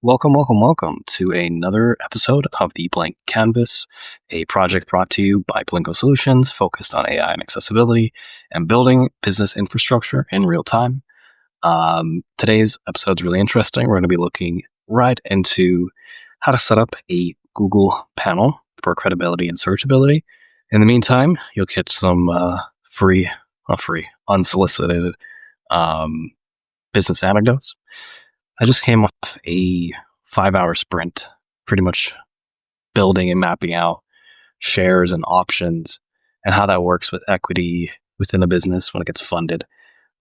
Welcome to another episode of The Blank Canvas, a project brought to you by Blinko Solutions focused on AI and accessibility and building business infrastructure in real time. Today's episode is really interesting. We're going to be looking right into how to set up a Google panel for credibility and searchability. In the meantime, you'll get some unsolicited business anecdotes. I just came off a 5-hour sprint, pretty much building and mapping out shares and options and how that works with equity within a business when it gets funded.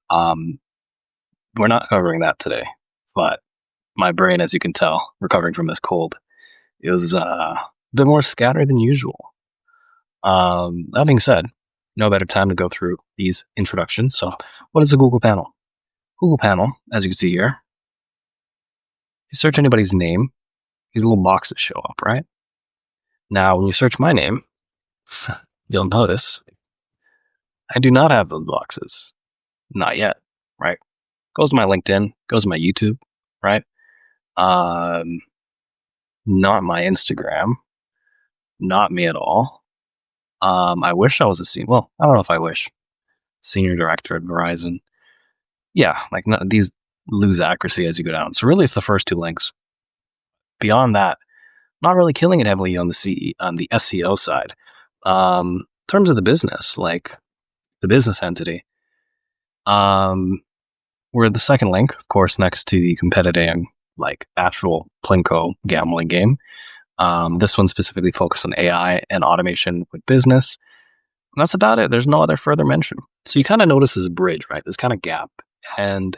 We're not covering that today, but my brain, as you can tell, recovering from this cold, is a bit more scattered than usual. That being said, no better time to go through these introductions. So what is a Google panel? Google panel, as you can see here, you search anybody's name, these little boxes show up, right? Now, when you search my name, you'll notice I do not have those boxes. Not yet, right? Goes to my LinkedIn, goes to my YouTube, right? Not my Instagram, not me at all. I wish I was I don't know if I wish. Senior director at Verizon. Yeah, these lose accuracy as you go down. So really, it's the first two links. Beyond that, not really killing it heavily on the SEO side. In terms of the business, like the business entity, we're the second link, of course, next to the competitive, actual Plinko gambling game. This one specifically focused on AI and automation with business. And that's about it. There's no other further mention. So you kind of notice this bridge, right? This kind of gap. And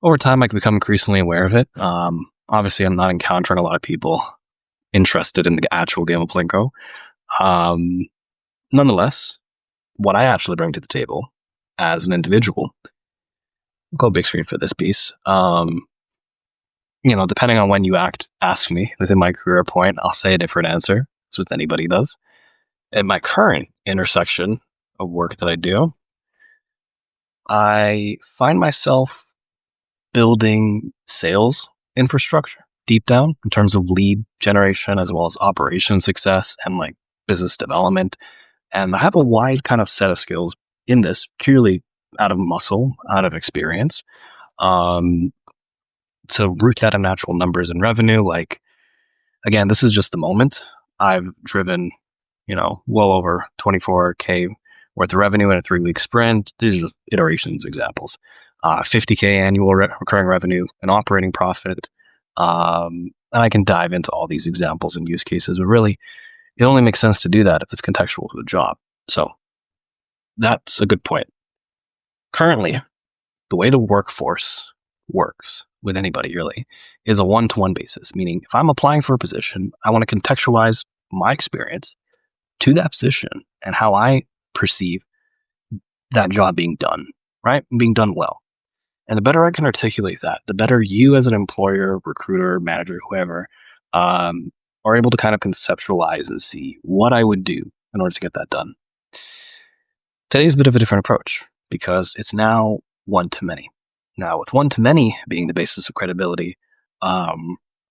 over time, I become increasingly aware of it. Obviously, I'm not encountering a lot of people interested in the actual game of Plinko. Nonetheless, what I actually bring to the table as an individual, I'll go big screen for this piece. Depending on when you ask me within my career point, I'll say a different answer. That's what anybody does. At my current intersection of work that I do, I find myself building sales infrastructure deep down in terms of lead generation as well as operation success and business development. And I have a wide kind of set of skills in this, purely out of muscle, out of experience. To root that in natural numbers and revenue, again, this is just the moment. I've driven, well over 24K worth of revenue in a 3-week sprint. These are just iterations, examples. 50K annual recurring revenue and operating profit. And I can dive into all these examples and use cases, but really, it only makes sense to do that if it's contextual to the job. So that's a good point. Currently, the way the workforce works with anybody really is a one-to-one basis, meaning if I'm applying for a position, I want to contextualize my experience to that position and how I perceive that job being done, right? Being done well. And the better I can articulate that, the better you as an employer, recruiter, manager, whoever, are able to kind of conceptualize and see what I would do in order to get that done. Today's a bit of a different approach because it's now one-to-many. Now, with one-to-many being the basis of credibility,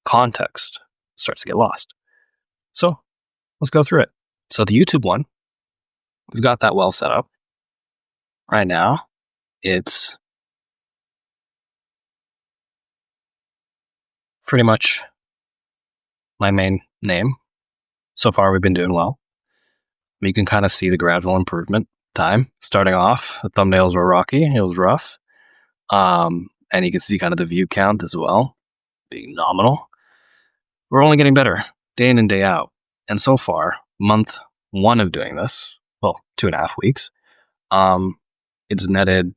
context starts to get lost. So let's go through it. So the YouTube one, we've got that well set up. Right now, it's pretty much my main name. So far, we've been doing well. You can kind of see the gradual improvement time. Starting off, the thumbnails were rocky. It was rough. And you can see kind of the view count as well, being nominal. We're only getting better day in and day out. And so far, month 1 of doing this, 2.5 weeks, it's netted,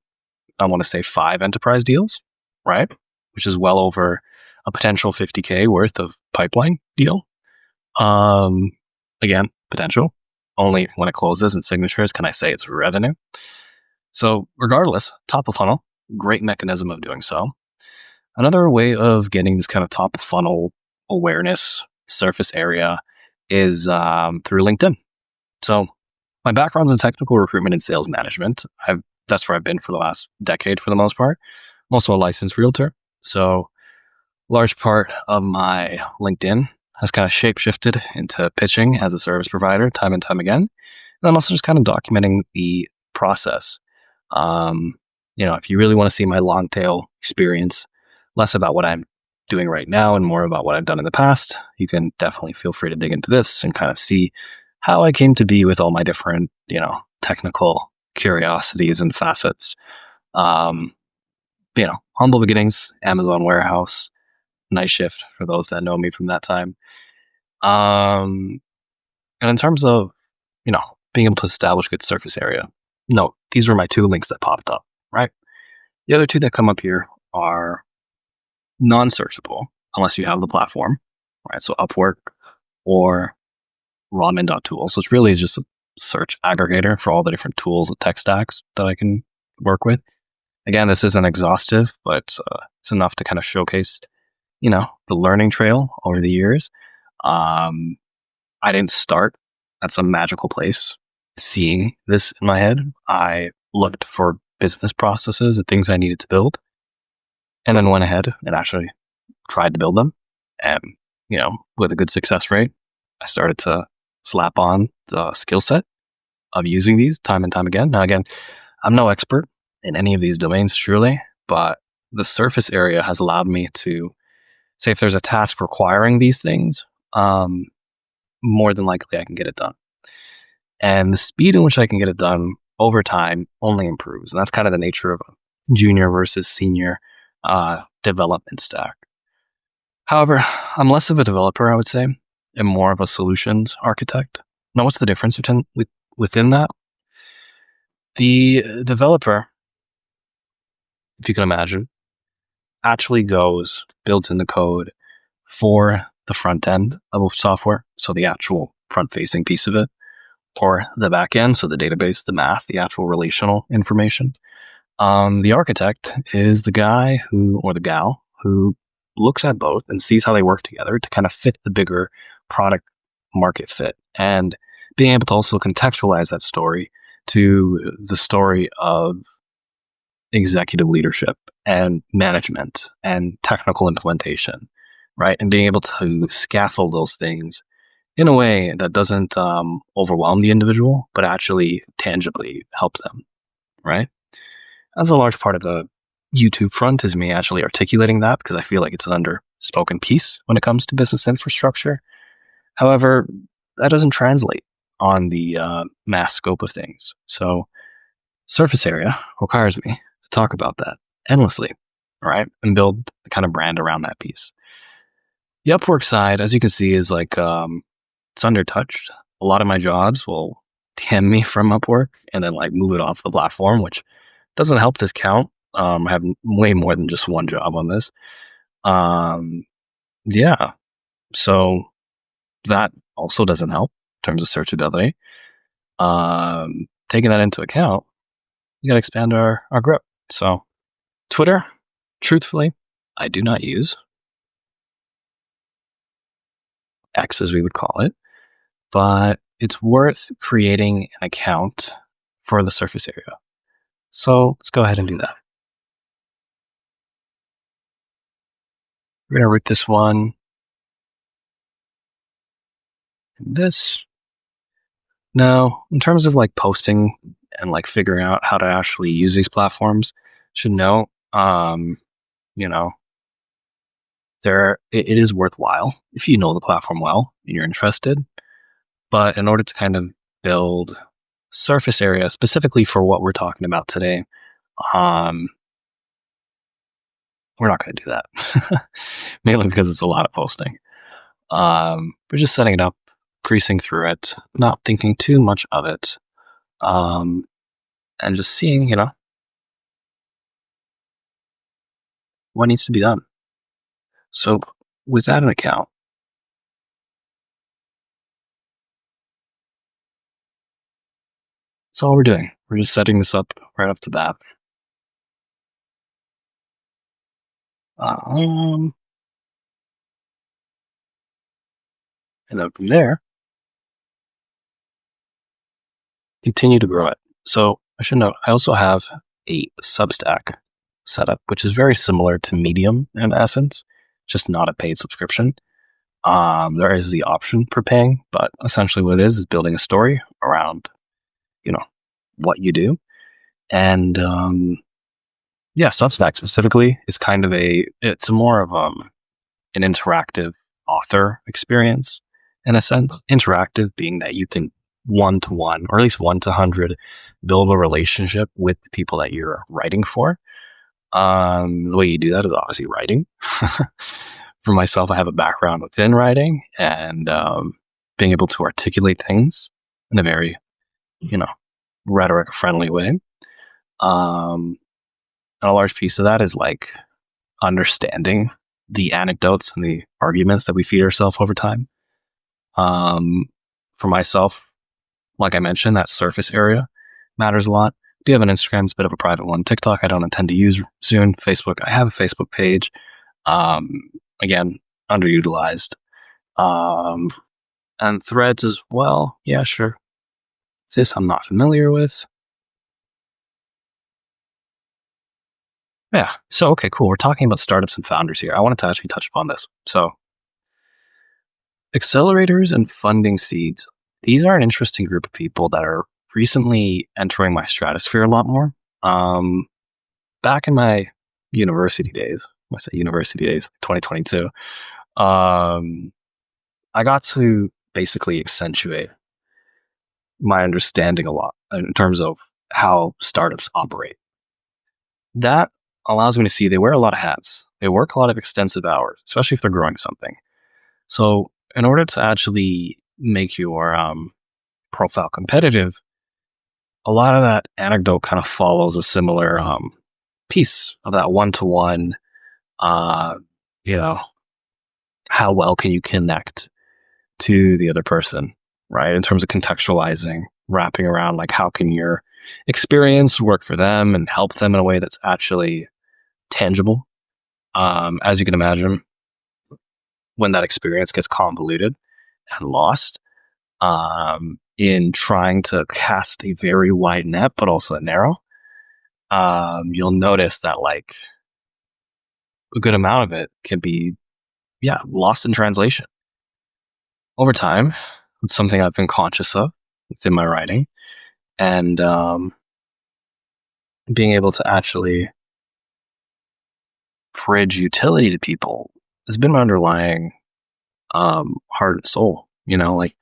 I want to say 5 enterprise deals, right? Which is well over a potential 50K worth of pipeline deal. Again, potential. Only when it closes and signatures can I say it's revenue. So regardless, top of funnel, great mechanism of doing so. Another way of getting this kind of top of funnel awareness surface area is through LinkedIn. So my background's in technical recruitment and sales management. That's where I've been for the last decade for the most part. I'm also a licensed realtor. So large part of my LinkedIn has kind of shape-shifted into pitching as a service provider time and time again. And I'm also just kind of documenting the process. Um, if you really want to see my long tail experience, less about what I'm doing right now and more about what I've done in the past, you can definitely feel free to dig into this and kind of see how I came to be with all my different, technical curiosities and facets. Um, humble beginnings, Amazon warehouse, night shift for those that know me from that time. Um, and in terms of, you know, being able to establish good surface area, no, these were my two links that popped up, right? The other two that come up here are non-searchable unless you have the platform, right? So Upwork or Ramen.tools, which really is just a search aggregator for all the different tools and tech stacks that I can work with. Again, this isn't exhaustive, but it's enough to kind of showcase, the learning trail over the years. Um, I didn't start at some magical place seeing this in my head. I looked for business processes and things I needed to build, and then went ahead and actually tried to build them. And, with a good success rate, I started to slap on the skill set of using these time and time again. Now, again, I'm no expert in any of these domains, truly, but the surface area has allowed me to say if there's a task requiring these things, more than likely I can get it done. And the speed in which I can get it done over time only improves. And that's kind of the nature of a junior versus senior development stack. However, I'm less of a developer, I would say, and more of a solutions architect. Now, what's the difference within that? The developer, if you can imagine, actually builds in the code for the front end of a software, so the actual front-facing piece of it, or the back end, so the database, the math, the actual relational information. The architect is the guy or the gal who looks at both and sees how they work together to kind of fit the bigger product market fit, and being able to also contextualize that story to the story of executive leadership and management and technical implementation, right? And being able to scaffold those things in a way that doesn't overwhelm the individual, but actually tangibly helps them, right? That's a large part of the YouTube front is me actually articulating that because I feel like it's an underspoken piece when it comes to business infrastructure. However, that doesn't translate on the mass scope of things. So surface area requires me to talk about that endlessly, right? And build the kind of brand around that piece. The Upwork side, as you can see, is like it's undertouched. A lot of my jobs will DM me from Upwork and then like move it off the platform, which doesn't help this count. I have way more than just one job on this. Yeah. So that also doesn't help in terms of searchability. Taking that into account, you got to expand our grip. So Twitter, truthfully, I do not use. X, as we would call it. But it's worth creating an account for the surface area. So let's go ahead and do that. We're going to root this one. And this. Now, in terms of like posting and like figuring out how to actually use these platforms, should know, it is worthwhile if you know the platform well and you're interested. But in order to kind of build surface area specifically for what we're talking about today, we're not going to do that. Mainly because it's a lot of posting. We're just setting it up, creasing through it, not thinking too much of it, and just seeing, what needs to be done. So without an account, that's all we're doing. We're just setting this up right off the bat. And then from there, continue to grow it. So I should note, I also have a Substack setup, which is very similar to Medium in essence. just not a paid subscription. There is the option for paying, but essentially what it is building a story around, what you do. And Substack specifically is kind of it's more of an interactive author experience in a sense. Interactive being that you can 1-to-1 or at least 1-to-100 build a relationship with the people that you're writing for. The way you do that is obviously writing. For myself, I have a background within writing and being able to articulate things in a very, rhetoric friendly way. And a large piece of that is like understanding the anecdotes and the arguments that we feed ourselves over time. For myself, like I mentioned, that surface area matters a lot. I do have an Instagram, it's a bit of a private one. TikTok, I don't intend to use soon. Facebook, I have a Facebook page. Again, underutilized. And Threads as well. Yeah, sure. This I'm not familiar with. Yeah. So, okay, cool. We're talking about startups and founders here. I wanted to actually touch upon this. So, accelerators and funding seeds. These are an interesting group of people that are recently entering my stratosphere a lot more. Back in my university days, I say university days, 2022, I got to basically accentuate my understanding a lot in terms of how startups operate. That allows me to see they wear a lot of hats. They work a lot of extensive hours, especially if they're growing something. So in order to actually make your profile competitive, a lot of that anecdote kind of follows a similar piece of that 1-to-1, how well can you connect to the other person, right? In terms of contextualizing, wrapping around like how can your experience work for them and help them in a way that's actually tangible. As you can imagine, when that experience gets convoluted and lost, in trying to cast a very wide net, but also a narrow, you'll notice that like a good amount of it can be, lost in translation. Over time, it's something I've been conscious of within my writing, and being able to actually bridge utility to people has been my underlying heart and soul. Like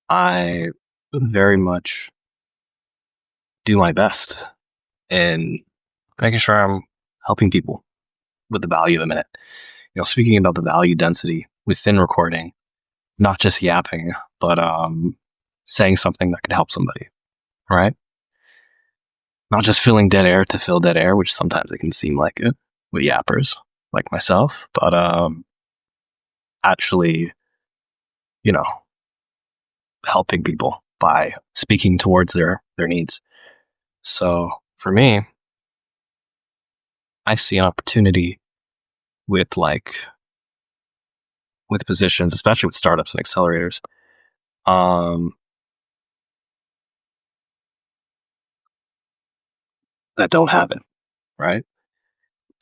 I very much do my best in making sure I'm helping people with the value of a minute. Speaking about the value density within recording, not just yapping, but saying something that could help somebody, right? Not just filling dead air to fill dead air, which sometimes it can seem like it with yappers like myself, but actually, helping people by speaking towards their needs. So for me, I see an opportunity with positions, especially with startups and accelerators, that don't have it, right?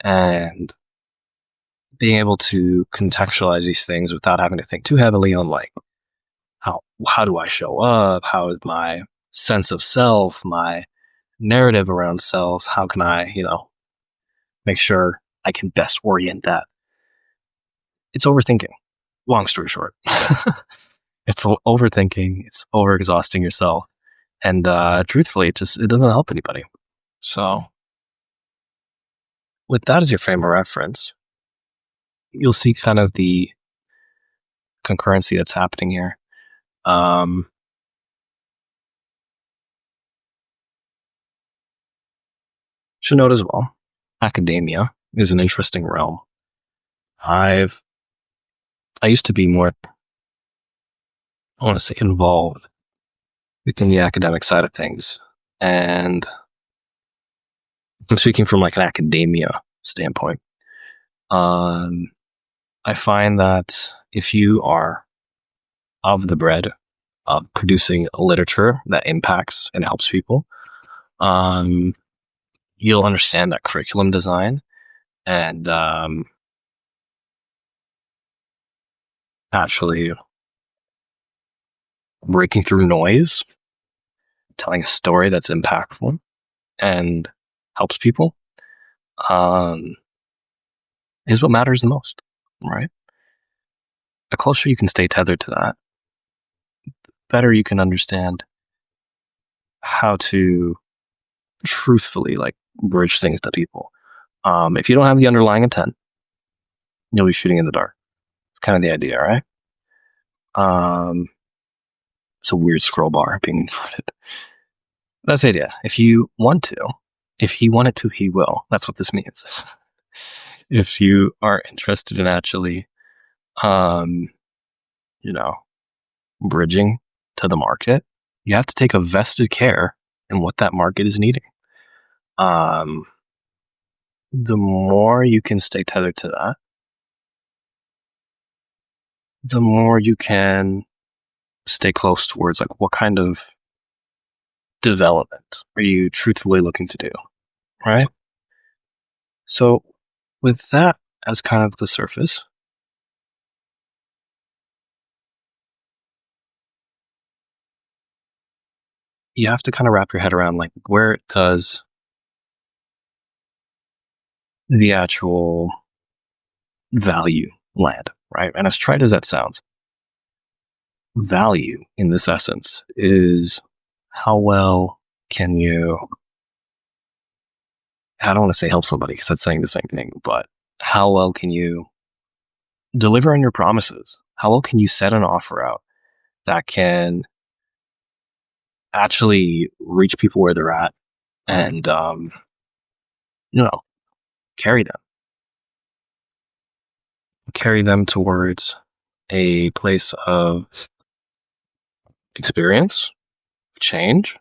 And being able to contextualize these things without having to think too heavily on like how do I show up? How is my sense of self, my narrative around self? How can I, make sure I can best orient that? It's overthinking. Long story short, it's overthinking. It's overexhausting yourself, and truthfully, it doesn't help anybody. So, with that as your frame of reference, you'll see kind of the concurrency that's happening here. Should note as well, academia is an interesting realm. I used to be more, I want to say, involved within the academic side of things, and I'm speaking from like an academia standpoint. I find that if you are of the bread of producing a literature that impacts and helps people, you'll understand that curriculum design and actually breaking through noise, telling a story that's impactful and helps people, um, is what matters the most, right? The closer you can stay tethered to that, better you can understand how to truthfully like bridge things to people. If you don't have the underlying intent, you'll be shooting in the dark. It's kind of the idea, right? Um, it's a weird scroll bar being inverted. That's the idea. If you want to, if he wanted to, he will. That's what this means. If you are interested in actually, um, you know, bridging to the market, you have to take a vested care in what that market is needing. The more you can stay tethered to that, the more you can stay close towards like what kind of development are you truthfully looking to do, right? So with that as kind of the surface, you have to kind of wrap your head around like where does the actual value land, right? And as trite as that sounds, value in this essence is how well can you, I don't want to say help somebody because that's saying the same thing, but how well can you deliver on your promises? How well can you set an offer out that can actually reach people where they're at and, you know, carry them, towards a place of experience, change,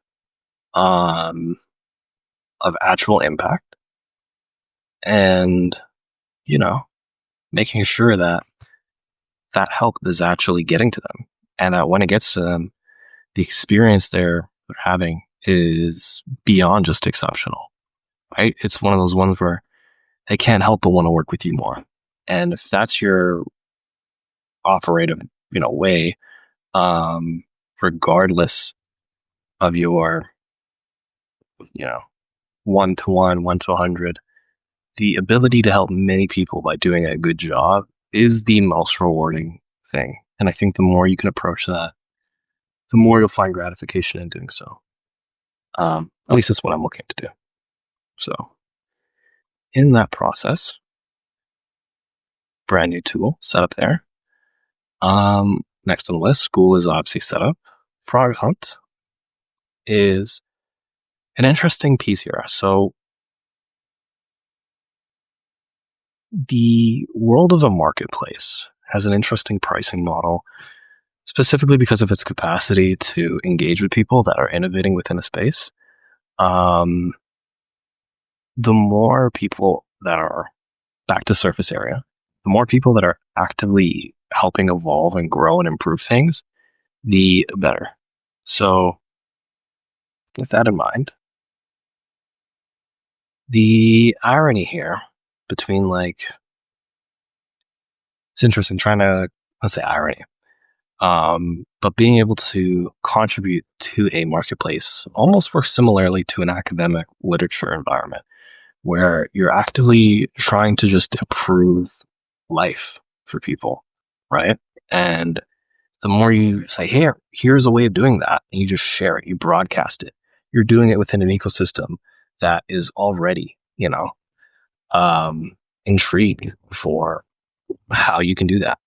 um, of actual impact, and, you know, making sure that that help is actually getting to them and that when it gets to them, the experience they're having is beyond just exceptional, right? It's one of those ones where they can't help but want to work with you more. And if that's your operative, way, regardless of your, you know, 1 to 1, 1 to 100, the ability to help many people by doing a good job is the most rewarding thing. And I think the more you can approach that, the more you'll find gratification in doing so. At least that's what I'm looking to do. So in that process, brand new tool set up there. Next on the list, school is obviously set up. Product hunt is an interesting piece here. So the world of a marketplace has an interesting pricing model, specifically because of its capacity to engage with people that are innovating within a space. The more people that are back to surface area, the more people that are actively helping evolve and grow and improve things, the better. So with that in mind, the irony here between it's interesting trying to, let's say irony, but being able to contribute to a marketplace almost works similarly to an academic literature environment where you're actively trying to just improve life for people, right? And the more you say, hey, here's a way of doing that, and you just share it, you broadcast it, you're doing it within an ecosystem that is already, intrigued for how you can do that.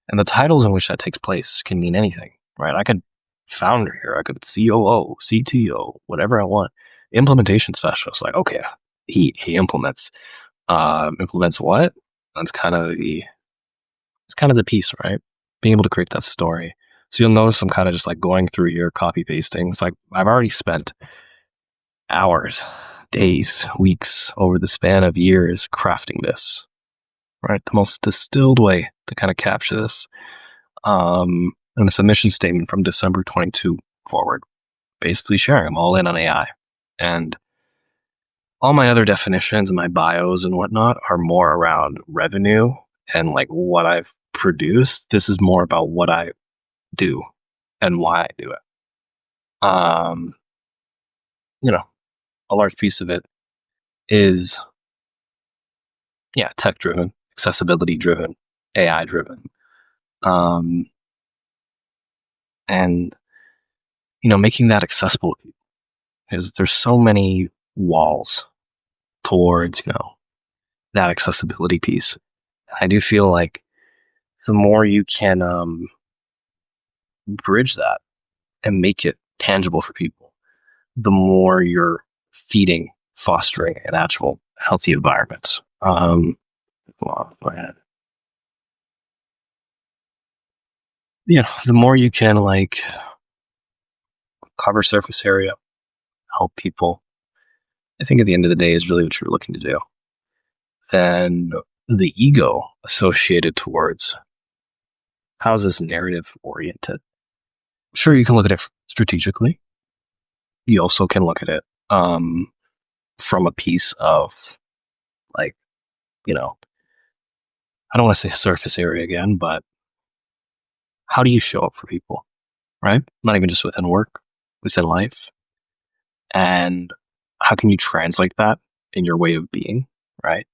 And the titles in which that takes place can mean anything, right? I could founder here, I could COO, CTO, whatever I want. Implementation specialist, like, okay, he implements. Implements what? That's kind of the piece, right? Being able to create that story. So you'll notice I'm kind of just like going through here, copy pasting. It's like I've already spent hours, days, weeks over the span of years crafting this, right? The most distilled way to kind of capture this. And it's a mission statement from December 22 forward, basically sharing I'm all in on AI. And all my other definitions and my bios and whatnot are more around revenue and like what I've produce. This is more about what I do and why I do it. You know, a large piece of it is, tech driven, accessibility driven, AI driven. And, making that accessible to people, because there's so many walls towards, that accessibility piece. I do feel like the more you can bridge that and make it tangible for people, the more you're feeding, fostering an actual healthy environment. Well, go ahead. The more you can cover surface area, help people, I think at the end of the day is really what you're looking to do. Then the ego associated towards how's this narrative oriented? Sure, you can look at it strategically. You also can look at it from a piece of I don't want to say surface area again, but how do you show up for people, right? Not even just within work, within life. And how can you translate that in your way of being, right?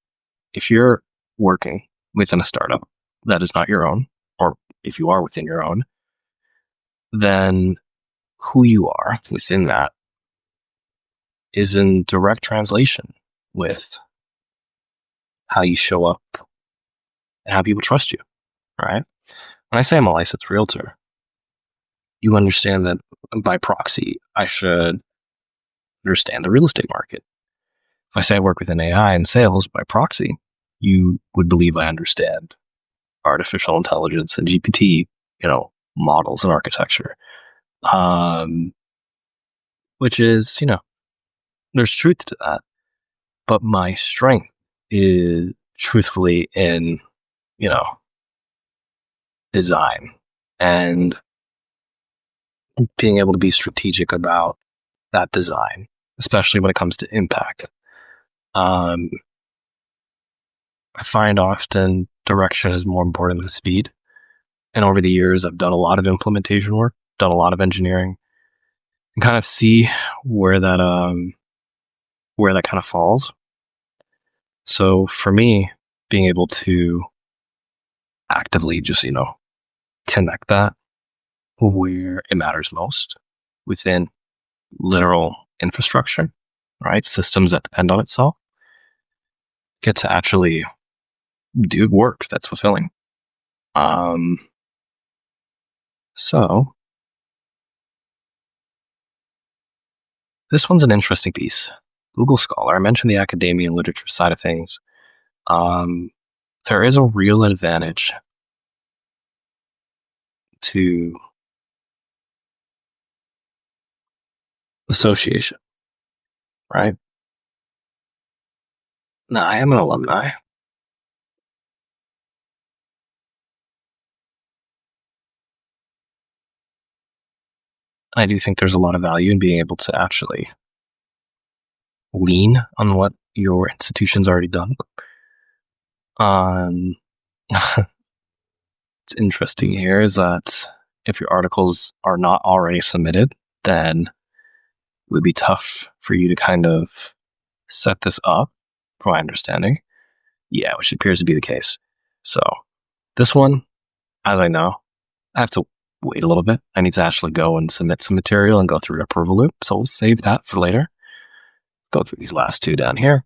If you're working within a startup that is not your own, or if you are within your own, then who you are within that is in direct translation with how you show up and how people trust you, right? When I say I'm a licensed realtor, you understand that by proxy, I should understand the real estate market. If I say I work within AI and sales, by proxy, you would believe I understand artificial intelligence and GPT, models and architecture. Which is, there's truth to that. But my strength is truthfully in, design and being able to be strategic about that design, especially when it comes to impact. I find often direction is more important than speed. And over the years, I've done a lot of implementation work, done a lot of engineering, and kind of see where that kind of falls. So for me, being able to actively just, connect that where it matters most within literal infrastructure, right? Systems that depend on itself, get to actually do work that's fulfilling. So this one's an interesting piece. Google Scholar, I mentioned the academia and literature side of things. There is a real advantage to association, right? Now, I am an alumni. I do think there's a lot of value in being able to actually lean on what your institution's already done. What's interesting here is that if your articles are not already submitted, then it would be tough for you to kind of set this up, from my understanding. Yeah, which appears to be the case. So this one, as I know, I have to wait a little bit. I need to actually go and submit some material and go through an approval loop. So we'll save that for later. Go through these last two down here.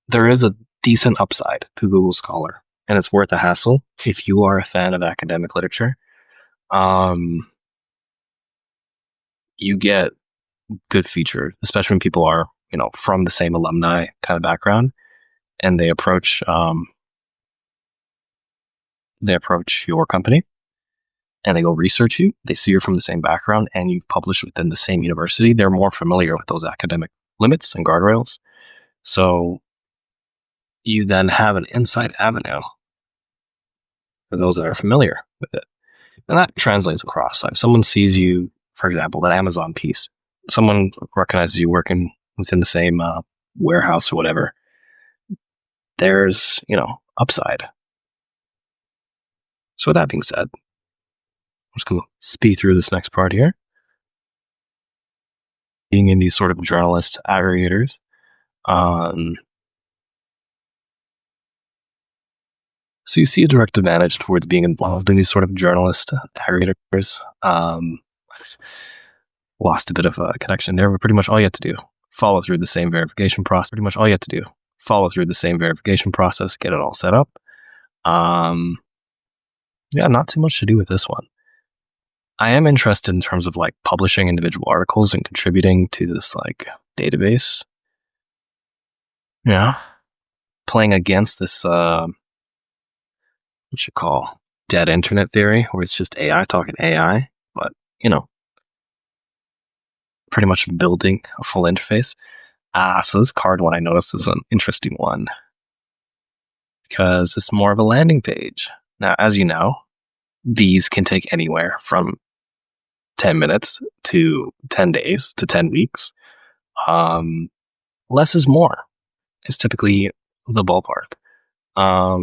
There is a decent upside to Google Scholar, and it's worth a hassle if you are a fan of academic literature. You get good feature, especially when people are, from the same alumni kind of background, and they approach your company and they go research you. They see you're from the same background and you've published within the same university. They're more familiar with those academic limits and guardrails. So you then have an inside avenue for those that are familiar with it. And that translates across. If someone sees you, for example, that Amazon piece, someone recognizes you working within the same warehouse or whatever, there's, upside. So with that being said, I'm just going to speed through this next part here. Being in these sort of journalist aggregators, so you see a direct advantage towards being involved in these sort of journalist aggregators. Lost a bit of a connection there, but pretty much all you have to do, follow through the same verification process. Get it all set up. Yeah, not too much to do with this one. I am interested in terms of like publishing individual articles and contributing to this like database. Yeah. Playing against this, what you call dead internet theory, where it's just AI talking AI, but, pretty much building a full interface. So this card one I noticed is an interesting one because it's more of a landing page. Now, as you know, these can take anywhere from 10 minutes to 10 days to 10 weeks. Less is more is typically the ballpark. I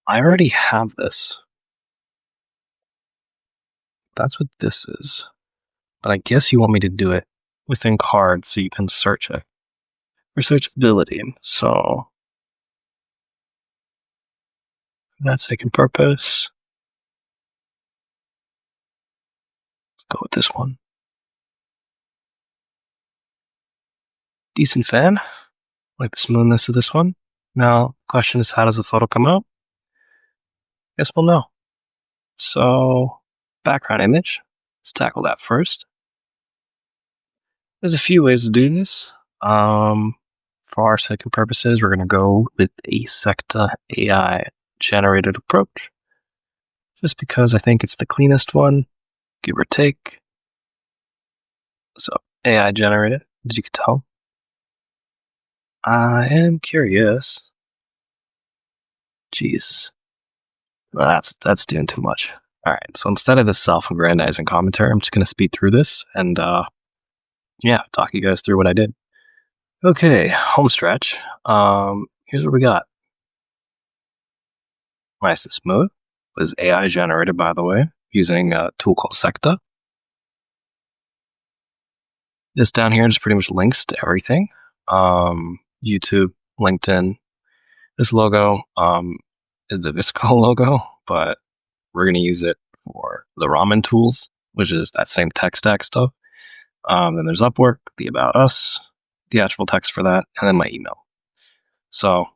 already have this. That's what this is. But I guess you want me to do it within cards so you can search it for searchability. So that's second purpose. Let's go with this one. Decent fan. Like the smoothness of this one. Now, question is, how does the photo come out? Guess we'll know. So, background image. Let's tackle that first. There's a few ways to do this. For our second purposes, we're going to go with a Airtop.ai generated approach. Just because I think it's the cleanest one, give or take. So, AI generated, as you can tell. I am curious. Jeez. Well, that's doing too much. All right, so instead of this self-aggrandizing commentary, I'm just going to speed through this and, talk you guys through what I did. Okay, home stretch. Here's what we got. Nice and smooth. It was AI generated, by the way, using a tool called Secta. This down here just pretty much links to everything. YouTube, LinkedIn. This logo is the Visco logo, but we're going to use it for the ramen tools, which is that same tech stack stuff. Then there's Upwork, the About Us, the actual text for that, and then my email. So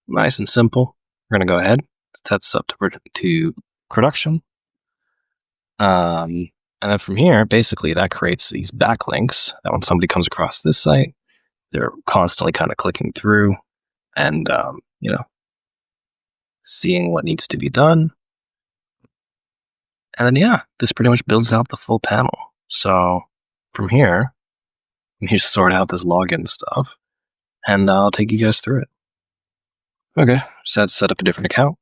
nice and simple. We're going to go ahead, set this up to production. And then from here, basically that creates these backlinks that when somebody comes across this site, they're constantly kind of clicking through and, seeing what needs to be done. And then, this pretty much builds out the full panel. So from here, you just sort out this login stuff and I'll take you guys through it. Okay, so let's set up a different account.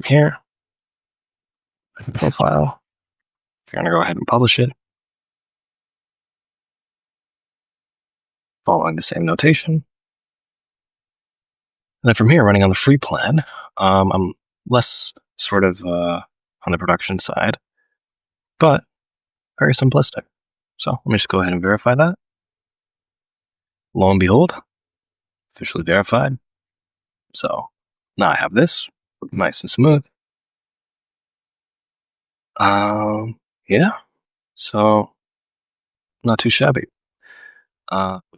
Here, profile. You're going to go ahead and publish it. Following the same notation. And then from here, running on the free plan, I'm less sort of on the production side, but very simplistic. So let me just go ahead and verify that. Lo and behold, officially verified. So now I have this, nice and smooth. So not too shabby.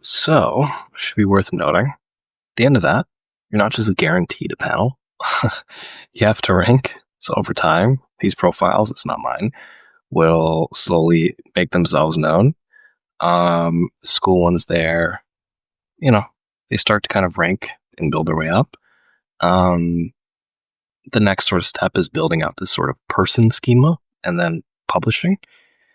So should be worth noting. At the end of that, you're not just guaranteed a panel. You have to rank. So over time, these profiles, it's not mine, will slowly make themselves known. School ones there, they start to kind of rank and build their way up. The next sort of step is building out this sort of person schema and then publishing.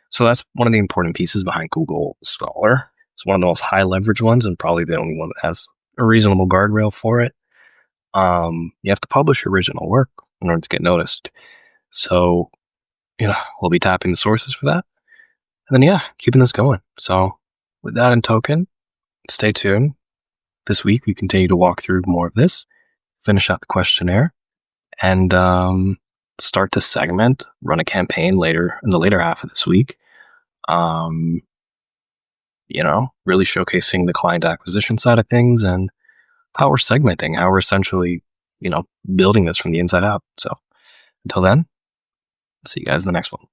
So that's one of the important pieces behind Google Scholar. It's one of the most high leverage ones and probably the only one that has a reasonable guardrail for it. You have to publish original work in order to get noticed. So, we'll be tapping the sources for that. And then, keeping this going. So with that in token, stay tuned. This week, we continue to walk through more of this, finish out the questionnaire, and start to segment, run a campaign later in the later half of this week. Really showcasing the client acquisition side of things and how we're segmenting, how we're essentially, building this from the inside out. So until then, see you guys in the next one.